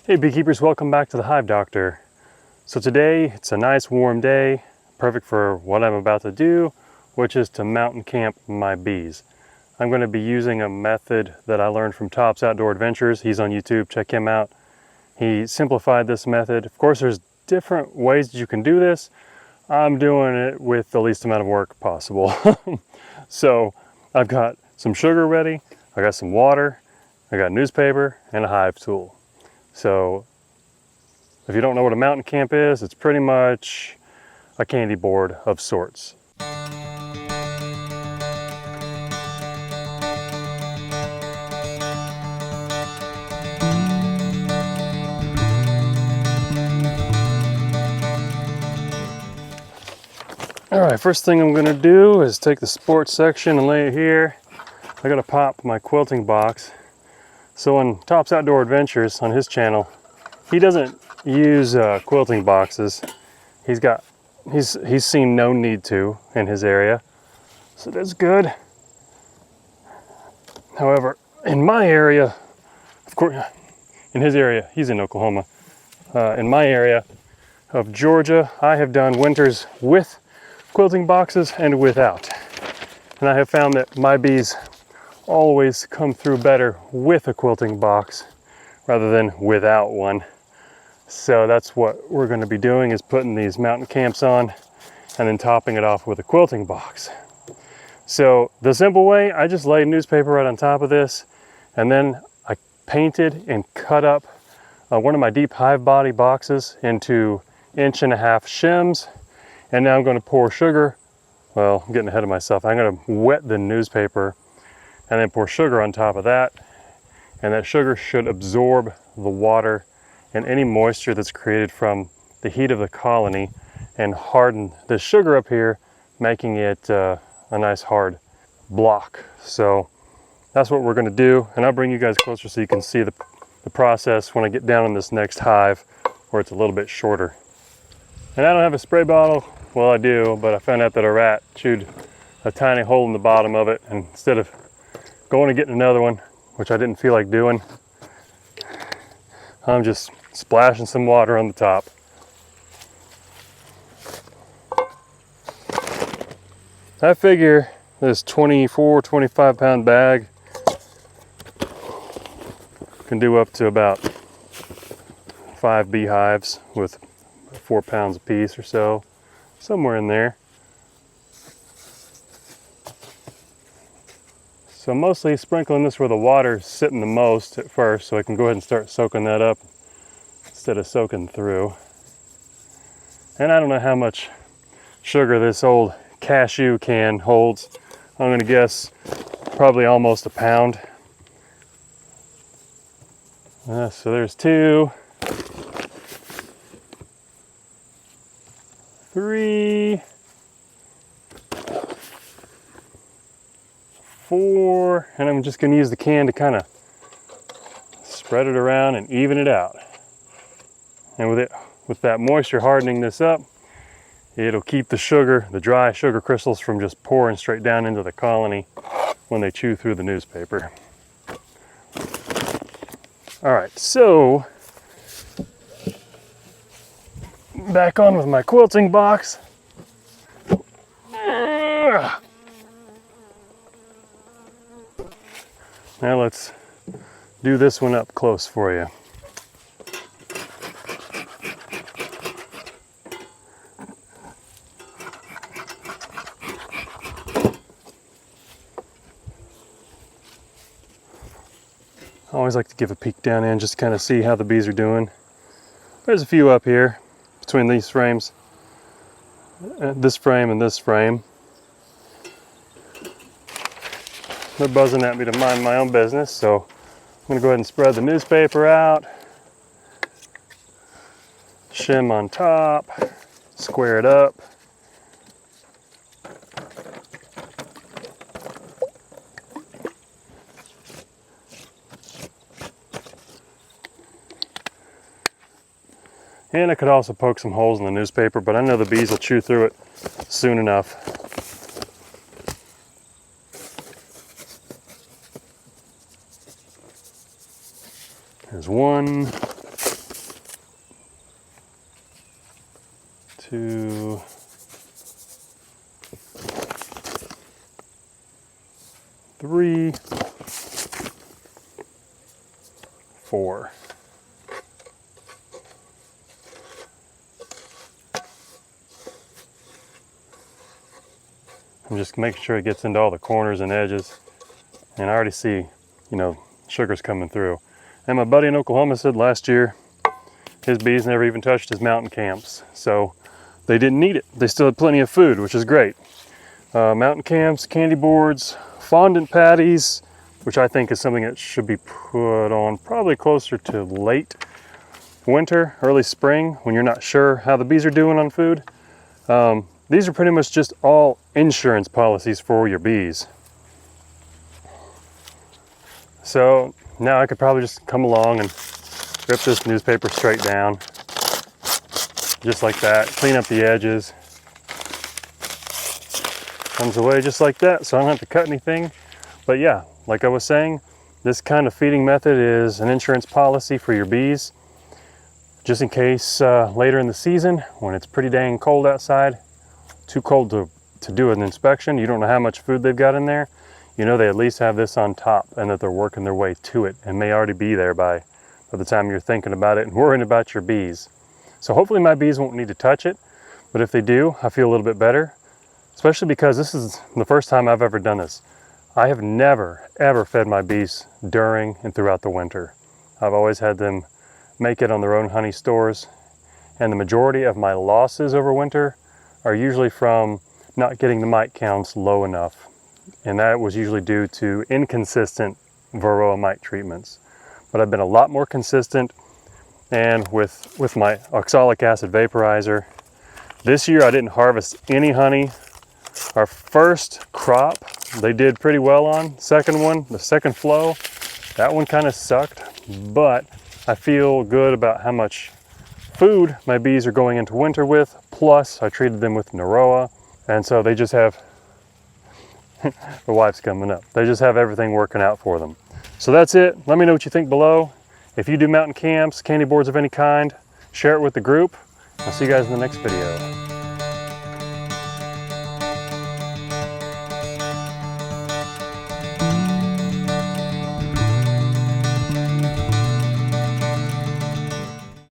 Hey beekeepers, welcome back to the Hive Doctor. So today it's a nice warm day, perfect for what I'm about to do, which is to mountain camp my bees. I'm going to be using a method that I learned from Top's Outdoor Adventures. He's on YouTube, check him out. He simplified this method. Of course there's different ways that you can do this. I'm doing it with the least amount of work possible. So I've got some sugar ready, I got some water, I got newspaper and a hive tool. So if you don't know what a mountain camp is, it's pretty much a candy board of sorts. All right, first thing I'm gonna do is take the sports section and lay it here. I gotta pop my quilting box. So on Top's Outdoor Adventures on his channel, he doesn't use quilting boxes. He's seen no need to in his area, so that's good. However, in my area, of course, in his area, he's in Oklahoma. In my area of Georgia, I have done winters with quilting boxes and without. And I have found that my bees always come through better with a quilting box rather than without one. So that's what we're going to be doing, is putting these mountain camps on and then topping it off with a quilting box. So the simple way, I just laid newspaper right on top of this, and then I painted and cut up one of my deep hive body boxes into 1.5 inch shims. And now I'm going to pour sugar. Well, I'm getting ahead of myself. I'm going to wet the newspaper and then pour sugar on top of that. And that sugar should absorb the water and any moisture that's created from the heat of the colony and harden the sugar up here, making it a nice hard block. So that's what we're going to do. And I'll bring you guys closer so you can see the process when I get down on this next hive where it's a little bit shorter. And I don't have a spray bottle. Well, I do, but I found out that a rat chewed a tiny hole in the bottom of it, and instead of going and getting another one, which I didn't feel like doing, I'm just splashing some water on the top. I figure this 24, 25 pound bag can do up to about 5 beehives with 4 pounds a piece or so, somewhere in there. So mostly sprinkling this where the water's sitting the most at first, so I can go ahead and start soaking that up instead of soaking through. And I don't know how much sugar this old cashew can holds. I'm gonna guess probably almost a pound. So there's 2, 3, 4, and I'm just going to use the can to kind of spread it around and even it out. And with that moisture hardening this up, it'll keep the sugar, the dry sugar crystals, from just pouring straight down into the colony when they chew through the newspaper. All right, so back on with my quilting box. Now let's do this one up close for you. I always like to give a peek down in, just kind of see how the bees are doing. There's a few up here between these frames, this frame and this frame. They're buzzing at me to mind my own business, so I'm going to go ahead and spread the newspaper out, shim on top, square it up. And I could also poke some holes in the newspaper, but I know the bees will chew through it soon enough. There's one. 2, 3, 4. I'm just making sure it gets into all the corners and edges. And I already see, you know, sugars coming through. And my buddy in Oklahoma said last year his bees never even touched his mountain camps. So they didn't need it. They still had plenty of food, which is great. Mountain camps, candy boards, fondant patties, which I think is something that should be put on probably closer to late winter, early spring, when you're not sure how the bees are doing on food. These are pretty much just all insurance policies for your bees. So now I could probably just come along and rip this newspaper straight down, just like that, clean up the edges. Comes away just like that, so I don't have to cut anything. But yeah, like I was saying, this kind of feeding method is an insurance policy for your bees, just in case later in the season, when it's pretty dang cold outside, too cold to do an inspection, you don't know how much food they've got in there, you know they at least have this on top and that they're working their way to it and may already be there by the time you're thinking about it and worrying about your bees. So hopefully my bees won't need to touch it, but if they do, I feel a little bit better, especially because this is the first time I've ever done this. I have never, ever fed my bees during and throughout the winter. I've always had them make it on their own honey stores, and the majority of my losses over winter are usually from not getting the mite counts low enough. And that was usually due to inconsistent varroa mite treatments. But I've been a lot more consistent, and with my oxalic acid vaporizer. This year I didn't harvest any honey. Our first crop, they did pretty well on. Second one, the second flow, that one kind of sucked, but I feel good about how much food my bees are going into winter with. Plus, I treated them with Naroa, and so they just have, the wife's coming up. They just have everything working out for them. So that's it. Let me know what you think below. If you do mountain camps, candy boards of any kind, share it with the group. I'll see you guys in the next video.